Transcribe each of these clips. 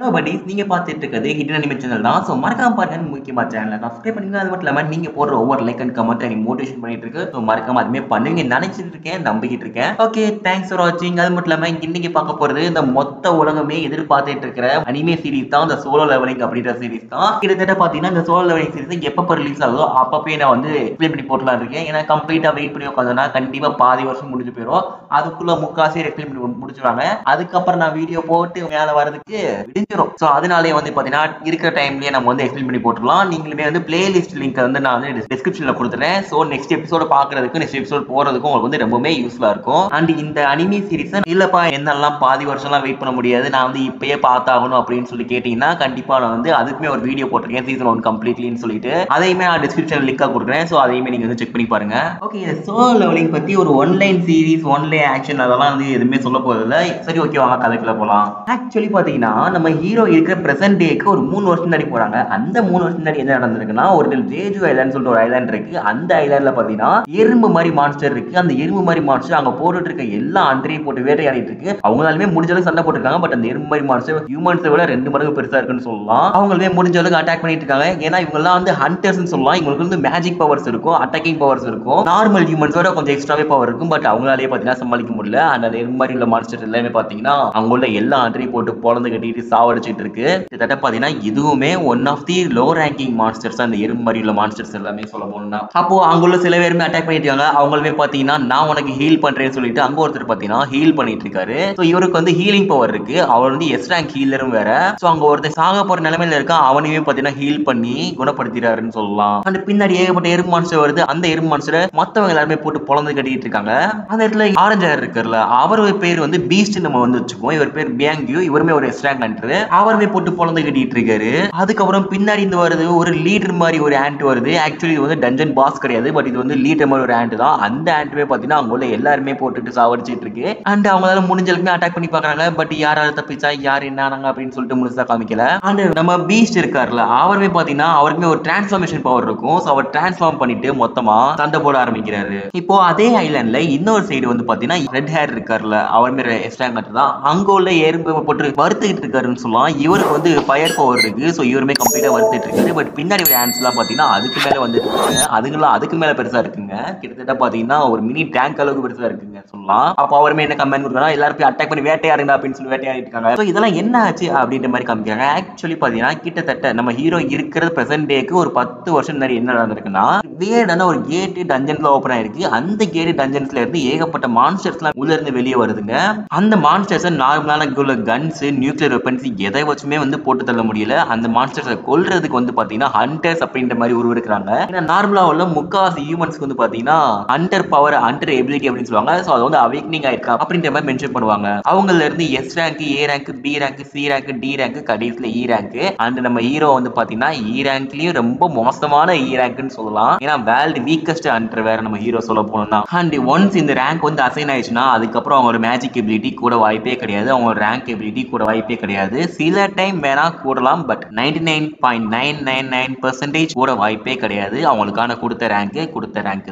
Hello buddies, நீங்க பார்த்துட்டு இருக்கிறது ஹிடன் அனிமே சேனல் தான். ஸோ மறக்காம பாருங்க, முக்கியமா சேனலை சப்ஸ்கிரைப் பண்ணுங்க. அது மட்டும் இல்லாமல் நீங்க போடுற ஒவ்வொரு லைக் அண்ட் கமெண்ட் எனக்கு மோட்டிவேஷன் பண்ணிட்டு இருக்கு. ஸோ மறக்காம அதுமே பண்ணுங்க, நினைச்சிட்டு இருக்கேன், நம்பிக்கிட்டு இருக்கேன். ஓகே, தேங்க்ஸ் ஃபார் வாட்சிங். அது மட்டும் இல்லாமல் இன்னைக்கு பார்க்க போறது இந்த மொத்த உலகமே எதிர்பார்த்துட்டு இருக்கிற அனிமே சீரிஸ் தான், இந்த சோலோ லெவலிங் அப்படின்ற சீரிஸ் தான். கிட்டத்தட்ட பார்த்தீங்கன்னா இந்த சோலோ லெவலிங் சீரிஸ் எப்போ ரிலீஸ் ஆகுதோ அப்பப்பே நான் வந்து எக்ஸ்பிளைன் பண்ணி போட்டுலாம் இருக்கேன். ஏன்னா கம்ப்ளீட்டா வெயிட் பண்ணி உட்காந்தோன்னா கண்டிப்பா பாதி வருஷம் முடிஞ்சு போயிடும். அதுக்குள்ள முக்காசி எக்ஸ்பிளைன் பண்ணி முடிச்சுருவாங்க. அதுக்கப்புறம் நான் வீடியோ போட்டு மேலே வரதுக்கு விடிஞ்சிடும். ஸோ அதனாலே வந்து பார்த்தீங்கன்னா இருக்கிற டைம்லேயே நம்ம வந்து எக்ஸ்பிளைன் பண்ணி போட்டுடலாம். நீங்களுமே வந்து பிளேலிஸ்ட் லிங்க் வந்து நான் வந்து டிஸ்கிரிப்ஷனில் கொடுத்துறேன். ஸோ நெக்ஸ்ட் எபிசோட பார்க்கறதுக்கு, நெக்ஸ்ட் எபிசோட் போகிறதுக்கும் உங்களுக்கு வந்து ரொம்பவே யூஸ்ஃபுல்லாக இருக்கும். அண்ட் இந்த அனிமே சீரிஸ் இல்லைப்பா என்னெல்லாம் பாதி வருஷம்லாம் வெயிட் பண்ண முடியாது, நான் வந்து இப்பயே பார்த்தாகணும் அப்படின்னு சொல்லி கேட்டிங்கன்னா கண்டிப்பாக நான் வந்து அதுக்குமே ஒரு வீடியோ போட்டிருக்கேன், சீசன் 1 கம்ப்ளீட்லின்னு சொல்லிட்டு. அதையுமே நான் டிஸ்கிரிப்ஷன் லிங்காக கொடுக்குறேன். ஸோ அதையுமே நீங்கள் வந்து செக் பண்ணி பாருங்க. ஓகே, இந்த சோலோ லெவலிங் பற்றி ஒரு ஒன்லைன் சீரிஸ், ஒன்லைன் ஆக்ஷன் அதெல்லாம் வந்து எதுவுமே சொல்ல போதில்லை. சரி, ஓகே, வாங்க கதைக்குள்ள போகலாம். ஆக்சுவலி பார்த்தீங்கன்னா நம்ம ஹீரோ இருக்கிற பிரசன்ட் டேக்கு ஒரு 3 வருஷம் முன்னாடி போறாங்க. அந்த 3 வருஷம் முன்னாடி என்ன நடந்திருக்குன்னா, ஒரு ஜேஜு ஐலாண்ட் சொல்லிட்டு ஒரு ஐலாண்ட் இருக்கு. அந்த ஐலாண்ட்ல பாத்தீங்கன்னா எறும்பு மாதிரி மான்ஸ்டர் இருக்கு. அந்த எறும்பு மாதிரி மான்ஸ்டர் அங்க போட்டுட்டு இருக்க எல்லா அன்றையும் போட்டு வேட்டையாடிட்டு இருக்கு. அவங்களாலுமே முடிஞ்ச அளவுக்கு சண்டை போட்டுருக்காங்க. பட் அந்த எறும்பு மாதிரி மான்ஸ்டர் ஹியூமன்ஸை விட 2 மடங்கு பெருசா இருக்குன்னு சொல்லலாம். அவங்களுமே முடிஞ்ச அளவுக்கு அட்டாக் பண்ணிட்டு இருக்காங்க. ஏன்னா இவங்க எல்லாம் வந்து ஹண்டர்ஸ் சொல்லலாம். இவங்களுக்கு வந்து மேஜிக் பவர்ஸ் இருக்கும், அட்டாக்கிங் பவர்ஸ் இருக்கும். நார்மல் ஹியூமன்ஸோட கொஞ்சம் எக்ஸ்ட்ராவே பவர் இருக்கும். பட் அவங்களாலேயே பாத்தீங்கன்னா சமாளிக்க முடியல. அந்த எறும்பு மாதிரி உள்ள மான்ஸ்டர் எல்லாமே பாத்தீங்கன்னா அவங்க உள்ள எல்லா அன்றையும் போட்டு பொழந்து கட்டிட்டு சாவடிச்சிட்டு இருக்கு. கிட்டத்தட்ட பாத்தீங்கன்னா இதுவுமே one of the low ranking monsters, அந்த எறும்பு மாதிரி உள்ள மான்ஸ்டர்ஸ் எல்லாமே சொல்ல போனா. அப்போ அங்குள்ள சில பேருமே அட்டாக் பண்ணிட்டு இருக்காங்க. அவங்களுமே பாத்தீங்கன்னா நான் உனக்கு ஹீல் பண்றேன்னு சொல்லிட்டு அங்க ஒருத்தர் பாத்தீங்கன்னா ஹீல் பண்ணிட்டு இருக்காரு. சோ இவருக்கு வந்து ஹீலிங் பவர் இருக்கு. அவர் வந்து எஸ் ரேங்க் ஹீலரும் வேற. சோ அங்க ஒருத்தர் சாக போற நிலைமையில இருக்கான். அவனையுமே பாத்தீங்கன்னா ஹீல் பண்ணி குணப்படுத்திறாருன்னு சொல்லலாம். அந்த பின்னாடி ஏகப்பட்ட எறும்பு மான்ஸ்டர் வருது. அந்த எறும்பு மான்ஸ்டரை மத்தவங்க எல்லாருமே போட்டு பொழந்து கட்டிட்டு இருக்காங்க. அந்த இடத்துல ஆரஞ்சு ஹேர் இருக்கார்ல, அவர் பேர் வந்து பீஸ்ட் நம்ம வந்து வச்சுக்குவோம். இவர் பேர் பியாங்கியூ. இவருமே ஒரு எஸ் ரேங்க் ஹண்டர். அவருமே போட்டு பொழந்து கட்டிட்டு இருக்காரு. அதுக்கப்புறம் பின்னாடி இந்த வருது ஒரு லீடர் மாதிரி ஒரு ஆண்ட் வருது. ஆக்சுவலி இது வந்து டஞ்சன் பாஸ் கிடையாது, பட் இது வந்து லீடர் மாதிரி ஒரு ஆண்ட் தான். அந்த ஆண்ட்மே பாத்தீங்கன்னா அவங்க உள்ள எல்லாருமே போட்டுட்டு சாவடிச்சிட்டு இருக்கு. அண்ட் அவங்களால முடிஞ்சளவுக்கு அட்டாக் பண்ணி பாக்குறாங்க. பட் யாராவது தப்பிச்சா யார் என்னானாங்க அப்படின்னு சொல்லிட்டு முழுசா காமிக்கல. அண்ட் நம்ம பீஸ்ட் இருக்காருல, அவருமே பாத்தீங்கன்னா அவருக்குமே ஒரு டிரான்ஸ்ஃபார்மேஷன் பவர் இருக்கும். ஸோ அவர் டிரான்ஸ்ஃபார்ம் பண்ணிட்டு மொத்தமா சண்டை போட ஆரம்பிக்கிறாரு. இப்போ அதே ஐலாண்ட்ல இன்னொரு சைடு வந்து பாத்தீங்கன்னா ரெட் ஹேர் இருக்காருல, அவருமே எஸ்டாங்கட் தான். அங்க உள்ள எறும்பு போட்டு வறுத்துக்கிட்டு இருக்காருன்னு சொல்லலாம். இவருக்கு வந்து ஃபயர் பவர் இருக்கு. ஸோ இவருமே கம்ப்ளீட்டா வறுத்துட்டு இருக்காரு. பட் பின்னாடி ஒரு ஹேண்ட்ஸ் எல்லாம் பாத்தீங்கன்னா அதுக்கு மேல வந்துட்டு இருக்காங்க. அதுங்கெல்லாம் அதுக்கு மேல பெருசா இருக்குங்க. கிட்டத்தட்ட பாத்தீங்கன்னா ஒரு மினி டேங்க் அளவுக்கு பெருசா இருக்குங்க சொல்லலாம். அப்ப அவருமே என்ன கமெண்ட் கொடுக்குறாங்க, எல்லாரும் அட்டாக் பண்ணி வேட்டையாடுங்க அப்படின்னு சொல்லி வேட்டையாடிட்டு இருக்காங்க. ஸோ இதெல்லாம் என்ன ஆச்சு அப்படின்ற மாதிரி காமிக்கிறாங்க. ஆக்சுவலி பாத்தீங்கன்னா கிட்டத்தட்ட நம்ம ஹீரோ இருக்கிறது பிரசன்ட் டேக்கு ஒரு 10 வருஷம் முன்னாடி என்ன நடந்திருக்குன்னா, வேடான ஒரு கேட் டஞ்சன்ல ஓபன் ஆயிருக்கு. அந்த கேட் டஞ்சன்ஸ்ல இருந்து ஏகப்பட்ட மான்ஸ்டர்ஸ் எல்லாம் உள்ள இருந்து வெளியே வருதுங்க. அந்த மான்ஸ்டர்ஸ் நார்மலான கன்ஸ், நியூக்ளியர் வெப்பன்ஸ் எதை வச்சுமே வந்து போட்டு தள்ள முடியல. அந்த மான்ஸ்டர்ஸை கொல்றதுக்கு வந்து பாத்தீங்கன்னா ஹண்டர்ஸ் அப்படின்ற மாதிரி உருவெடுக்கிறாங்க. ஏன்னா நார்மலா உள்ள முக்காவாசி ஹியூமன்ஸ்க்கு வந்து பாத்தீங்கன்னா ஹண்டர் பவர், ஹண்டர் எபிலிட்டி அப்படின்னு சொல்லுவாங்க. ஸோ அது வந்து அவேக்னிங் ஆயிருக்கா அப்படின்ற மாதிரி மென்ஷன் பண்ணுவாங்க. அவங்கல இருந்து S rank, A rank, B rank, C rank, D rank, கடைசியில இ ரேங்க். அண்ட் நம்ம ஹீரோ வந்து பாத்தீங்கன்னா இ ரேங்க்லயும் ரொம்ப மோசமான இ ரேங்க்னு சொல்லலாம். ஏன்னா வேர்ல்டு வீக்கஸ்ட் ஹண்டர் வேற நம்ம ஹீரோ சொல்ல போனோம்னா. அண்ட் ஒன்ஸ் இந்த ரேங்க் வந்து அசைன் ஆயிடுச்சுன்னா அதுக்கப்புறம் அவங்களோட மேஜிக் எபிலிட்டி கூட வாய்ப்பே கிடையாது. அவங்களோட ரேங்க் எபிலிட்டி கூட வாய்ப்பே கிடையாது. சில டைம் வேணா கூடலாம், பட் 99.999% கூட வாய்ப்பே கிடையாது. அவங்களுக்கான கொடுத்த ரேங்க்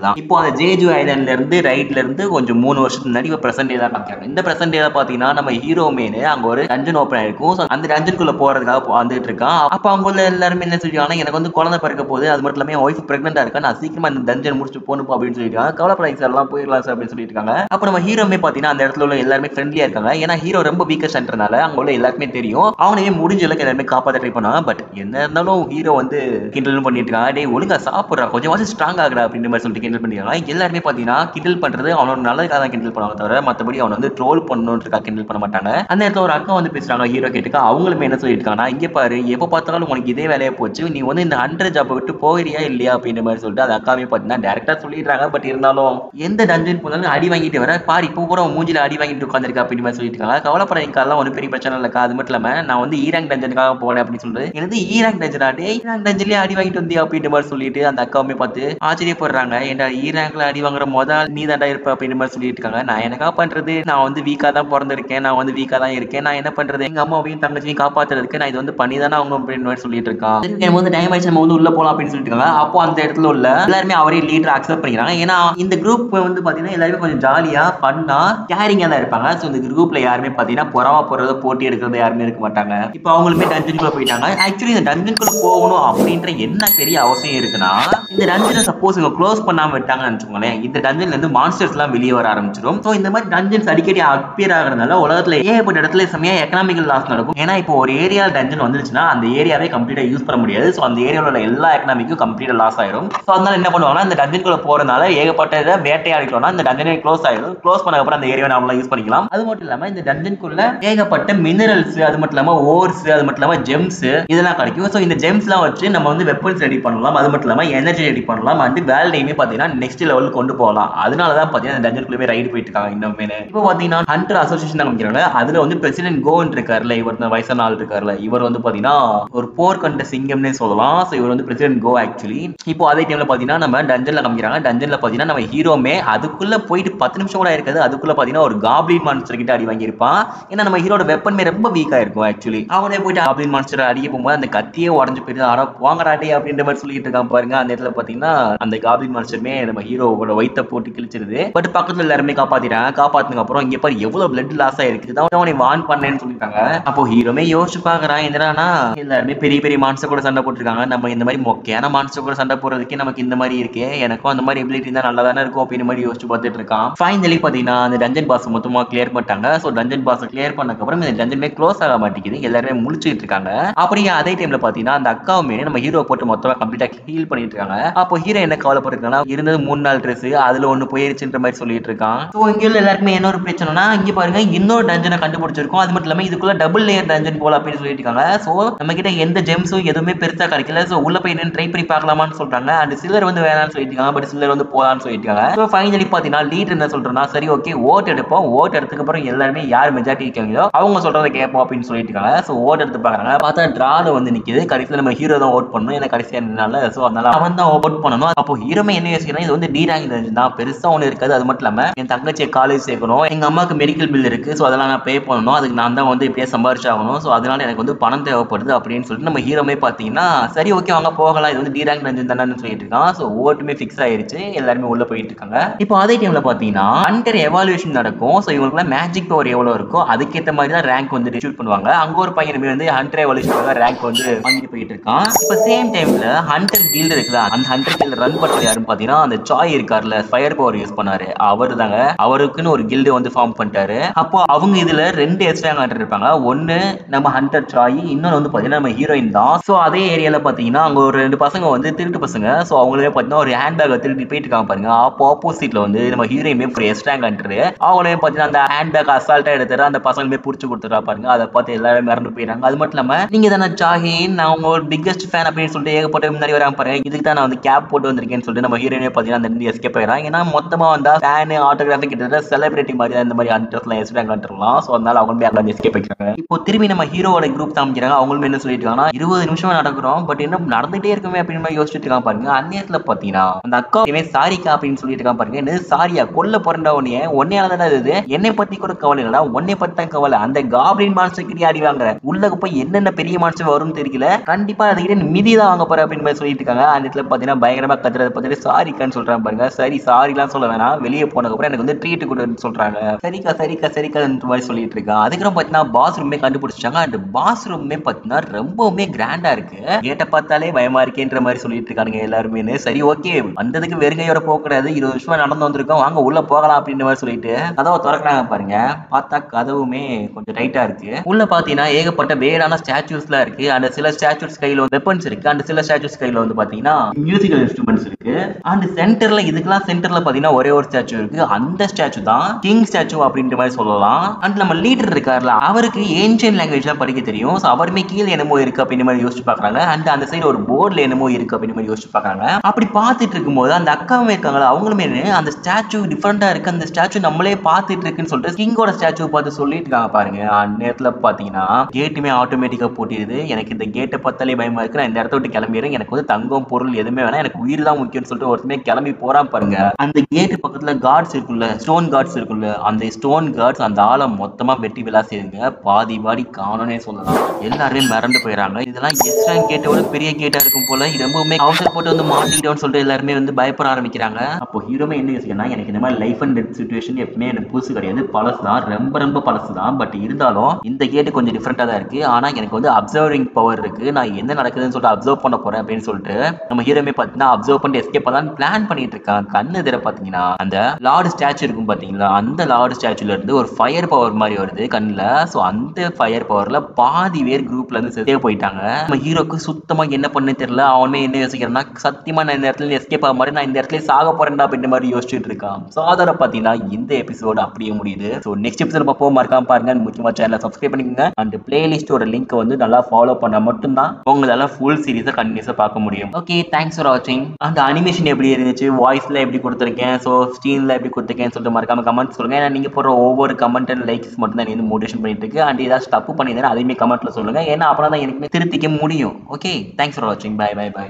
தான். இப்போ அந்த ஜேஜு ஐலாண்ட்ல இருந்து ரைட்ல இருந்து கொஞ்சம் 3 வருஷத்துக்கு முன்னாடி பிரசன்ட் டே தான் காமிக்கிறாங்க. இந்த பிரசன்ட் டே பாத்தீங்கன்னா நம்ம ஹீரோ மேனு அங்க ஒரு டஞ்சன் ஓபன் ஆயிருக்கும். அந்த டஞ்சனுக்குள்ள போறதுக்காக வந்துட்டு இருக்கான். அப்ப அவங்க எல்லாருமே என்ன சொல்லிருக்காங்க, எனக்கு வந்து குழந்தை பிறக்க போகுது, அது மட்டும் இல்லாம ஒய்ஃப் பிரெக்னெண்டா இருக்கா, நான் சீக்கிரமா இந்த டஞ்சன் முடிச்சு போகணும் அப்படின்னு சொல்லிருக்காங்க. கவலைப்படாதீங்க சார், எல்லாம் போயிடலாம் சார் அப்படின்னு சொல்லிட்டு இருக்காங்க. அப்ப நம்ம ஹீரோமே பாத்தீங்கன்னா அந்த இடத்துல உள்ள எல்லாருமே ஃப்ரெண்ட்லியா இருக்காங்க. ஏன்னா ஹீரோ ரொம்ப வீக்கஸ்ட் ஹண்டர்னால அங்க உள்ள எல்லாருமே தெரியும். அவனையே முடிஞ்ச அளவுக்கு எல்லாருமே காப்பாற்ற ட்ரை பண்ணாங்க. பட் என்ன இருந்தாலும் ஹீரோ வந்து கிண்டல் பண்ணிட்டு இருக்காங்க. டேய் ஒழுங்கா சாப்பிடுறா, கொஞ்சமாச்சும் ஸ்ட்ராங் ஆகுறா அப்படின்ற மாதிரி சொல்லிட்டு கிண்டல் பண்ணிருக்காங்க. எல்லாருமே பாத்தீங்கன்னா கிண்டல் பண்றது அவனோட நல்லதுக்காக தான் கிண்டல் பண்ணுவாங்க தவிர மத்தபடி அவன் வந்து ட்ரோல் பண்ணணும்ன்றதுக்காக கிண்டல் பண்ண மாட்டாங்க. அந்த இடத்துல ஒரு அக்கா வந்து பேசுறாங்க ஹீரோ கேட்டுக்க. அவங்களுமே என்ன சொல்லியிருக்காங்கன்னா, இங்க பாரு எப்ப பார்த்தாலும் உனக்கு இதே வேலையா போச்சு, நீ வந்து இந்த ஹண்டர் ஜாப்பை விட்டு போகிறியா இல்லையா அப்படின்ற மாதிரி சொல்லிட்டு அந்த அக்காவே பாத்தீங்கன்னா டேரக்டா சொல்லிடுறாங்க. பட் இருந்தாலும் எந்த டஞ்சன் போனாலும் அடி வாங்கிட்டு வர பாரு, இப்போ கூட மூஞ்சில அடி வாங்கிட்டு உட்காந்துருக்கா அப்படின்னு மாதிரி சொல்லிட்டு இருக்காங்க. கவலைப்படாதீங்க, ஒன்றும் பெரிய பிரச்சனை இல்லக்கா. அது மட்டும் இல்லாம நான் வந்து ஈ ரேங்க் டஞ்சனுக்காக போனேன் அப்படின்னு சொல்றது, எனது ஈ ரேங்க் டஞ்சனா, டே ஈ ரேங்க் டஞ்சன்லயே அடி வாங்கிட்டு வந்தியா அப்படின்ற மாதிரி சொல்லிட்டு அந்த அக்காவுமே பார்த்து ஆச்சரியப்படுறாங்க. ஏன்டா ஈ ரேங்க்ல அடி வாங்குற முதல் நீ தாண்டா இருப்ப அப்படின்ற மாதிரி சொல்லிட்டு இருக்காங்க. இருக்காங்க. நான் என்னக்கா பண்றது, நான் வந்து வீக்கா தான் பிறந்திருக்கேன், நான் வந்து வீக்கா தான் இருக்கேன், நான் என்ன பண்றது, எங்க அம்மாவையும் தங்கச்சியும் காப்பாத்துறதுக்கு நான் இது வந்து பண்ணி தானே அவங்க அப்படின்னு சொல்லிட்டு இருக்கான். நம்ம வந்து டைம் ஆயிடுச்சு, நம்ம வந்து உள்ள போலாம் அப்படின்னு சொல்லிட்டு இருக்காங்க. அப்போ அந்த இடத்துல உள்ள எல்லாருமே அவரே லீடர் அக்செப்ட் பண்ணிக்கிறாங்க. ஏன்னா இந்த குரூப் வந்து பாத்தீங்கன்னா எல்லாருமே கொஞ்சம் ஜாலியா பண்ணா கேரிங்கா தான் இருப்பாங்க. சோ இந்த குரூப்ல யாருமே பாத்தீங்கன்னா பொறாம போறது போட்டி எடுக்கிறது யாருமே இருக்க மாட்டாங்க. இப்போ அவங்களுமே டஞ்சனுக்குள்ள போயிட்டாங்க. ஆக்சுவலி இந்த டஞ்சனுக்குள்ள போகணும் அப்படின்ற என்ன பெரிய அவசியம் இருக்குன்னா, இந்த டஞ்சனை சப்போஸ் இவங்க க்ளோஸ் பண்ணாம விட்டாங்கன்னு நினைச்சுக்கோங்களேன், இந்த டஞ்சன்ல இருந்து மான்ஸ்டர்ஸ் எல்லாம் வெளியே வர ஆரம்பிச்சிடும். சோ இந்த மாதிரி டஞ்சன்ஸ் அடிக்கடி அப்பியர் ஆகிறதுனால உலகத்துல ஏகப்பட்ட இடத்துல செமையா எக்கனாமிக்கல் லாஸ் நடக்கும். ஏன்னா இப்போ ஒரு ஏரியா டஞ்சன் வந்துருச்சுன்னா அந்த ஏரியாவே கம்ப்ளீட்டா யூஸ் பண்ண முடியாது. சோ அந்த ஏரியாவில் உள்ள எல்லா எக்கனாமிக்கும் கம்ப்ளீட்டா லாஸ் ஆயிரும். சோ அதனால என்ன பண்ணுவாங்கன்னா, இந்த டஞ்சனுக்குள்ள போறதுனால ஏகப்பட்ட இதை வேட்டையாடிட்டோம்னா இந்த டஞ்சனே க்ளோஸ் ஆயிடும். க்ளோஸ் பண்ண அப்புறம் அந்த ஏரியாவை நாம யூஸ் பண்ணிக்கலாம். அது மட்டும் இல்லாம இந்த டஞ்சனுக்குள்ள ஏகப்பட்ட மினரல்ஸ், அது மட்டும் இல்லாம ஓர்ஸ், அது மட்டும் இல்லாம ஜெம்ஸ் இதெல்லாம் கிடைக்கும். சோ இந்த ஜெம்ஸ்லாம் வச்சு நம்ம வந்து வெப்பன்ஸ் ரெடி பண்ணலாம். அது மட்டும் இல்லாம எனர்ஜி ரெடி பண்ணலாம். அண்ட் வேல்டையுமே பாத்தீங்கன்னா நெக்ஸ்ட் லெவலுக்கு கொண்டு போகலாம். அதனாலதான் பாத்தீங்கன்னா டஞ்சனுக்குள்ளே ரைடு போயிட்டு இருக்காங்க. இன்னுமே இப்போ பாத்தீங்கன்னா ஹண்டர் அசோசியேஷன் ஆரம்பிக்கிறாங்க. அதுல வந்து பிரசிடென்ட் கோன் இருக்காருல்ல, இவர் வயசான ஆள் இருக்காருல்ல, இவர் வந்து பாத்தீங்கன்னா ஒரு போர் கண்ட சிங்கம்னே சொல்லலாம். சோ இவர் வந்து பிரசிடென்ட் கோ ஆக்சுவலி. இப்போ அதே டைம்ல பாத்தீங்கன்னா நம்ம டஞ்சன்ல காமிக்கிறாங்க. டஞ்சன்ல பாத்தீங்கன்னா நம்ம ஹீரோமே அதுக்குள்ள போயிட்டு 10 நிமிஷம் கூட இருக்காது, அதுக்குள்ள பாத்தீங்கன்னா ஒரு காப்ளின் மான்ஸ்டர் கிட்ட அடி வாங்கியிருப்பான். ஏன்னா நம்ம ஹீரோட வெப்பன்மே ரொம்ப வீக்கா இருக்கும் ஆக்சுவலி. அவனே போயிட்டு காப்ளின் மான்ஸ்டர் அடிக்க போகும்போது அந்த கத்தியே உடஞ்சு போயிடுது. ஆனா வாங்கடாட்டே அப்படின்ற மாதிரி சொல்லிட்டு இருக்கான் பாருங்க. அந்த இடத்துல பாத்தீங்கன்னா அந்த காப்ளின் மான்ஸ்டருமே நம்ம ஹீரோவோட வயித்தை போட்டு கிழிச்சிருது. பட் பக்கத்துல எல்லாருமே காப்பாத்திட்டாங்க. காப்பாத்துனதுக்கு அப்புறம் இங்க பாரு எவ்வளவு பிளட் லாஸ் ஆயிருக்கு, அவனை வான் பண்ணேன்னு சொல்லிட்டாங்க. அப்போ ஹீரோமே யோசிச்சு பாக்குறான், என்னன்னா எல்லாருமே பெரிய பெரிய மான்ஸ்டர் கூட சண்டை போட்டுருக்காங்க, நம்ம இந்த மாதிரி மொக்கையான மான்ஸ்டர் கூட சண்டை போடுறதுக்கே நமக்கு இந்த மாதிரி இருக்கு, எனக்கும் அந்த மாதிரி எபிலிட்டி தான் நல்லா தானே இருக்கும் அப்படின்னு மாதிரி யோசிச்சு பார்த்துட்டு இருக்கான். ஃபைனலி பாத்தீங்கன்னா அந்த டஞ்சன் பாஸ் மொத்தமா கிளியர் பண்ணிட்டாங்க. சோ டஞ்சன் பாஸ் கிளியர் பண்ணதுக்கு அப்புறம் இந்த டஞ்சன்மே க்ளோஸ் ஆக மாட்டேங்குது. எல்லாருமே முழிச்சிட்டு இருக்காங்க. அப்படியே அதே டைம்ல பாத்தீங்கன்னா அந்த அக்காவுமே நம்ம ஹீரோ போட்டு மொத்தமா கம்ப்ளீட்டா ஹீல் பண்ணிட்டு இருக்காங்க. அப்போ ஹீரோ என்ன கவலைப்பட்டிருக்காங்கன்னா, இருந்தது 3 நாள் ட்ரெஸ், அதுல ஒண்ணு போயிருச்சுன்ற மாதிரி சொல்லிட்டு இருக்கான். சோ இங்க எல்லாருக்குமே என்ன ஒரு பிரச்சனைனா, இங்க பாருங்க இன்னொரு டஞ்சனை கண்டுபிடிச்சிருக்கோம். அது மட்டும் இல்லாம இதுக்குள்ள டபுள் லேயர் டஞ்சன் போல அப்படின்னு சொல்லிட்டு இருக்காங்க. சோ நம்ம கிட்ட எந்த ஜெம்ஸும் எதுவுமே பெருசா கிடைக்கல. சோ உள்ள போய் ட்ரை பண்ணி பார்க்கலாமான்னு சொல்றாங்க. அண்ட் சிலர் வந்து வேணாம்னு சொல்லிட்டு இருக்காங்க. பட் சிலர் வந்து போலான்னு சொல்லிட்டு இருக்காங்க. சோ ஃபைனலி பாத்தீங்கன்னா லீடர் என்ன சொல்றேன்னா, சரி ஓகே ஓட் எடுப்போம், ஓட் எடுத்ததுக்கு அப்புறம் எல்லாருமே யார் மெஜாரிட்டி இருக்காங்களோ அவங்க சொல்றதை கேட்போம் அப்படின்னு சொல்லிட்டு இருக்காங்க. சோ ஓட் எடுத்து பாக்குறாங்க. பார்த்தா டிரால வந்து நிக்குது. கடைசியில நம்ம ஹீரோ தான் ஓட் பண்ணணும், ஏன்னா கடைசியா நின்னால. சோ அதனால அவன் தான் ஓட் பண்ணணும். அப்போ ஹீரோமே என்ன யோசிக்கிறான், இது வந்து டி ரேங்க் தான், பெருசா ஒண்ணு இருக்காது. அது மட்டும் இல்லாம என் தங்கச்சியை காலேஜ் சேர்க்கணும், எங்க அம்மாவுக்கு மெடிக்கல் பில் இருக்கு, சோ அதெல்லாம் நான் பே பண்ணணும், அதுக்கு நான் தான் வந்து இப்படியே சம்பாரிச்சாகணும், சோ அதனால எனக்கு வந்து பணம் தேவைப்படுது அப்படின்னு சொல்லிட்டு நம்ம ஹீரோமே பாத்தீங்கன்னா சரி ஓகே வாங்க போகலாம், இது வந்து டி ரேங்க் டஞ்சன் தானே சொல்லிட்டு இருக்கான். சோ ஓட்டுமே ஃபிக்ஸ் ஆயிருச்சு, எல்லாருமே உள்ள போயிட்டு இருக்காங்க. இப்போ அதே டைம்ல பாத்தீங்கன்னா ஹண்டர் எவாலுவேஷன் நடக்கும். சோ இவங்களுக்கு மேஜிக் பவர் எவ்வளவு இருக்கோ அதுக்கேற்ற மாதிரி தான் ரேங்க் வந்து டிஸ்ட்ரிபியூட் பண்ணுவாங்க. அங்க ஒரு பையனுமே வந்து ஹண்டர் எவாலுவேஷன் ரேங்க் வந்து வாங்கிட்டு போயிட்டு இருக்கான். இப்போ சேம் டைம்ல ஹண்டர் கில்ட் இருக்குல்ல, அந்த ஹண்டர் கில்ட் ரன் பண்றது யாருன்னு பாத்தீங்கன்னா அந்த சாய் இருக்காருல்ல, ஃபயர் பவர் யூஸ் பண்ணாரு அவரு தாங்க. அவருக்குன்னு ஒரு கில்டு வந்து ஃபார்ம் பண்ணிட்டாரு. அப்போ அவங்க இதுல 2 எக்ஸ்ட்ரா ஹண்டர் இருப்பாங்க. ஒன்னு நம்ம ஹண்டர் சாய், இன்னொன்னு வந்து பாத்தீங்கன்னா நம்ம ஹீரோயின் தான். சோ அதே ஏரியால பாத்தீங்கன்னா அங்க ஒரு 2 பசங்க வந்து திருட்டு பசங்க. சோ அவங்களே பாத்தீங்கன்னா ஒரு ஹேண்ட் பேக் திருடி போயிட்டு இருக்காங்க பாருங்க. அப்போ ஆப்போசிட்ல வந்து நம்ம ஹீரோயிமே ஒரு எக்ஸ்ட்ரா ஹண்டர், அவங்களே பாத்தீங்கன்னா அந்த ஹேண்ட் பேக் அசால்ட்டா எடுத்துட்டு அந்த பசங்களுமே புடிச்சு கொடுத்துட்டா பாருங்க. அதை பார்த்து எல்லாரும் மறந்து போயிடுறாங்க. அது மட்டும் இல்லாம நீங்க தானே ஜாஹின், நான் உங்க பிக்கஸ்ட் ஃபேன் அப்படின்னு சொல்லிட்டு ஏகப்பட்ட முன்னாடி வராம பாருங்க, இதுக்கு தான் நான் வந்து கேப் போட்டு வந்திருக்கேன்னு சொல்லிட்டு நம்ம ஹீரோயினே பாத்தீங்கன்னா அந்த எஸ்கேப் ஆயிடுறாங்க. ஏன்னா மொத்தமா வந்தா ஃபேன் ஆட்டோகிராஃபி கிட்டத்தட்ட செலிபிரிட்டி மாதிரி அந்த மாதிரி ஹண்டர்ஸ்லாம் எக்ஸ்ட்ரா ஹண்டர்லாம். சோ அதனால அவங்களுமே அங்க எஸ்கேப் ஆயிடுறாங்க. இப்போ திரும்பி நம்ம ஹீரோவோட குரூப் காமிக்கிறாங்க. அவங்களுமே என்ன சொல்லிட்டு இருக்காங்கன்னா 20 நிமிஷம் நடக்கிறோம், பட் என்ன நடந்துட்டே இருக்குமே அப்படின்னு மாதிரி யோசிச்சுட்டு இருக்காங்க பாருங்க. அந்நேரத்துல பாத்தீங்கன்னா அந்த அக்கா சாரிக்கா அப்படின்னு சொல்லிட்டு இருக்கான் பாருங்க. என்ன சாரியா, கொல்ல பிறந்த உன்னையால தானே இது, என்னை பத்தி கூட கவலை இல்லடா, உன்னை பத்தி தான் கவலை, அந்த காப்ளின் மான்ஸ்டர் கிட்ட அடி வாங்குற, உள்ளக்கு போய் என்னென்ன பெரிய மான்ஸ்டர் வரும்னு தெரியல, கண்டிப்பா அதுக்கிட்ட மிதி தான் வாங்க போற அப்படின்னு மாதிரி சொல்லிட்டு இருக்காங்க. அந்த இடத்துல பாத்தீங்கன்னா பயங்கரமா கத்துறத பார்த்துட்டு சாரிக்கான்னு சொல்றாங்க பாருங்க. சரி சாரிலாம் சொல்ல வேணாம், வெளியே போனதுக்கு அப்புறம் எனக்கு வந்து ட்ரீட் கொடுன்னு சொல்றாங்க. சரிக்கா சரிக்கா சரிக்கா மாதிரி சொல்லிட்டு இருக்கான். அதுக்கப்புறம் பாத்தீங்கன்னா பாஸ் ரூமே கண்டுபிடிச்சாங்க. அந்த பாஸ் ரூமே பாத்தீங்கன்னா ரொம்பவுமே கிராண்டா இருக்கு. கேட்ட பார்த்தாலே பயமா இருக்கேன்ற மாதிரி சொல்லிட்டு இருக்கானுங்க எல்லாருமே. சரி ஓகே வந்ததுக்கு வெறுங்கையோட போக கூடாது, 20 நிமிஷமா நடந்து வந்திருக்கோம், வாங்க உள்ள போகலாம் அப்படின்ற மாதிரி சொல்லிட்டு கதவை திறக்கிறாங்க பாருங்க. பார்த்தா கதவுமே கொஞ்சம் டைட்டா இருக்கு. உள்ள பாத்தீங்கன்னா ஏகப்பட்ட வேறான ஸ்டாச்சுஸ்லாம் இருக்கு. அந்த சில ஸ்டாச்சுஸ் கையில வெப்பன்ஸ் இருக்கு. அந்த சில ஸ்டாச்சுஸ் கையில வந்து பாத்தீங்கன்னா மியூசிக்கல் இன்ஸ்ட்ருமெண்ட்ஸ் இருக்கு. அண்ட் சென்டர்ல இதுக்கெல்லாம் சென்டர்ல பாத்தீங்கன்னா ஒரே ஒரு ஸ்டாச்சு இருக்கு. அந்த ஸ்டாச்சு தான் கிங் ஸ்டாச்சு அப்படின்ற மாதிரி சொல்லலாம். அண்ட் நம்ம லீடர் இருக்காருல, அவருக்கு ஏன்ஷியன்ட் லாங்குவேஜ்லாம் படிக்க தெரியும். சோ அவருமே கீழே என்னமோ இருக்கு அப்படின்ற மாதிரி யோசிச்சு பாக்குறாங்க. அண்ட் அந்த சைடு ஒரு போர்ட்ல என்னமோ இருக்கு அப்படின்ற மாதிரி யோசிச்சு பாக்குறாங்க. அப்படி பார்த்துட்டு இருக்கும்போது அந்த அக்காவுமே இருக்காங்களா, அவங்களுமே அந்த ஸ்டாச்சு டிஃபரெண்டா இருக்கு, அந்த ஸ்டாச்சு நம்மளே பார்த்துட்டு இருக்குன்னு சொல்லிட்டு கிங்கோட ஸ்டாச்சு பார்த்து சொல்லிட்டு இருக்காங்க பாருங்க. அந்த நேரத்துல பாத்தீங்கன்னா கேட்டுமே ஆட்டோமேட்டிக்கா போட்டிடுது. எனக்கு இந்த கேட்டை பார்த்தாலே பயமா இருக்கு, நான் இந்த இடத்த விட்டு கிளம்பிடுறேன், எனக்கு வந்து தங்கம் பொருள் எதுவுமே வேணாம், எனக்கு உயிர் தான் முக்கியம்னு சொல்லிட்டு ஒருத்தமே கிளம்பி போறான் பாருங்க. அந்த கேட்டு பக்கத்துல கார்ட்ஸ் இருக்குல்ல, இருக்குல்ல, ஸ்டோன் கார்ட்ஸ் இருக்குல்ல, அந்த ஸ்டோன் கார்ட்ஸ் அந்த ஆளை மொத்தமா வெட்டி விளாசிடுங்க. பாதி பாடி காணோன்னே சொல்லலாம். எல்லாருமே மிரண்டு போயிடறாங்க. இதெல்லாம் எஸ்ட்ரான் கேட்டோட பெரிய கேட்டா இருக்கும் போல. ரொம்பவுமே அவசர போட்டு வந்து மாட்டிக்கிட்டோம்னு சொல்லிட்டு எல்லாருமே வந்து பயப்பட ஆரம்பிக்கிறாங்க. அப்போ ஹீரோமே என்ன யோசிக்கிறா, எனக்கு இந்த மாதிரி லைஃப் அண்ட் டெத் சிச்சுவேஷன் எப்பவுமே எனக்கு புதுசு கிடையாது, பழசு தான், ரொம்ப ரொம்ப பழசு தான். பட் இருந்தாலும் இந்த கேட்டு கொஞ்சம் டிஃப்ரெண்டா தான் இருக்கு. ஆனா எனக்கு வந்து அப்சர்விங் பவர் இருக்கு. நான் என்ன நடக்குதுன்னு சொல்லிட்டு அப்சர்வ் பண்ண போறேன் அப்படின்னு சொல்லிட்டு நம்ம ஹீரோமே பாத்தீங்கன்னா அப்சர்வ் பண்ணிட்டு எஸ்கேப் பண்ணலாம்னு பிளான் பண்ணிட்டு இருக்கான். கண்ணு எதிர பாத்தீங்கன்னா அந்த லார்டு ஸ்டாச்சு இருக்கும் பாத்தீங்களா, அந்த லார்டு ஸ்டாச்சுல இருந்து ஒரு ஃபயர் பவர் மாதிரி வருது கண்ணுல. சோ அந்த ஃபயர் பவர்ல பாதி பேர் குரூப்ல இருந்து செத்தே போயிட்டாங்க. நம்ம ஹீரோக்கு சுத்தமா என்ன பண்ணே தெரியல. அவனே என்ன யோசிக்கிறான்னா, சத்தியமா நான் இந்த இடத்துல எஸ்கேப் ஆக மாதிரி, நான் இந்த இடத்துல சாக போறேன்டா அப்படின்ற மாதிரி யோசிச்சுட்டு இருக்கான். சோ அதோட பாத்தீங்கன்னா இந்த எபிசோடு அப்படியே முடியுது. சோ நெக்ஸ்ட் எபிசோட் பார்ப்போம். மறக்காம பாருங்க. முக்கியமா சேனலை சப்ஸ்கிரைப் பண்ணிக்கோங்க. அண்ட் பிளேலிஸ்டோட லிங்க் வந்து நல்லா ஃபாலோ பண்ணா மட்டும்தான் உங்களால ஃபுல் சீரிஸை கண்டினியூஸா பார்க்க முடியும். ஓகே, தேங்க்ஸ் ஃபார் வாட்சிங். அந்த அனிமேஷன் எப்படி இருந்துச்சு, வாய்ஸ்ல எப்படி கொடுத்துருக்கேன், ஸோ ஸ்டீன்ல எப்படி கொடுத்துருக்கேன்னு சொல்லிட்டு மறக்காம கமெண்ட் சொல்லுங்க. ஏன்னா நீங்க போடுற ஒவ்வொரு கமெண்ட் அண்ட் லைக்ஸ் மட்டும் தான் வந்து மோட்டிவேஷன் பண்ணிட்டு இருக்கு. அண்ட் ஏதாச்சும் தப்பு பண்ணியிருந்தேன் அதையுமே கமெண்ட்ல சொல்லுங்க. ஏன்னா அப்பதான் தான் எனக்கு திருத்திக்க முடியும். ஓகே, தேங்க்ஸ் ஃபார் வாட்சிங். Bye bye by.